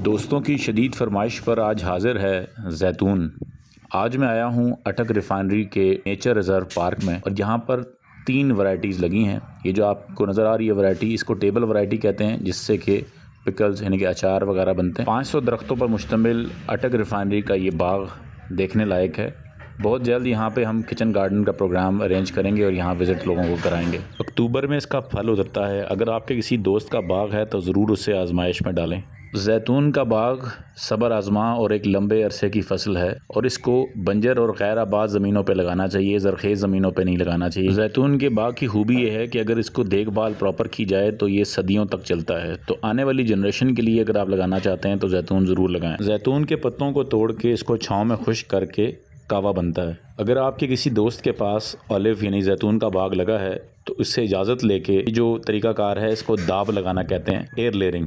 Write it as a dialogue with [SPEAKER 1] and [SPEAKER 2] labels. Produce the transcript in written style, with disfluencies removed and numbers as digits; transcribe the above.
[SPEAKER 1] दोस्तों की शदीद फरमाइश पर आज हाज़िर है जैतून। आज मैं आया हूँ अटक रिफाइनरी के नेचर रिज़र्व पार्क में और यहाँ पर 3 वैरायटीज़ लगी हैं। ये जो आपको नज़र आ रही है वैरायटी, इसको टेबल वैरायटी कहते हैं, जिससे कि पिकल्स यानी कि अचार वगैरह बनते हैं। 500 दरख्तों पर मुश्तमिल अटक रिफाइनरी का ये बाग देखने लायक है। बहुत जल्द यहाँ पे हम किचन गार्डन का प्रोग्राम अरेंज करेंगे और यहाँ विज़िट लोगों को कराएंगे। अक्टूबर में इसका फल उतरता है। अगर आपके किसी दोस्त का बाग है तो ज़रूर उसे आजमाइश में डालें। जैतून का बाग सब्र आज़मा और एक लंबे अरसे की फसल है और इसको बंजर और गैर आबाद ज़मीनों पर लगाना चाहिए, ज़रखेज़ ज़मीनों पर नहीं लगाना चाहिए। जैतून के बाग की खूबी ये है कि अगर इसको देखभाल प्रॉपर की जाए तो ये सदियों तक चलता है। तो आने वाली जनरेशन के लिए अगर आप लगाना चाहते हैं तो जैतून ज़रूर लगाएं। जैतून के पत्तों को तोड़ के इसको छाँव में खुश्क करके कावा बनता है। अगर आपके किसी दोस्त के पास ऑलिव यानी जैतून का बाग लगा है तो इससे इजाज़त लेके जो तरीक़ाकार है इसको दाब लगाना कहते हैं, एयर लेयरिंग।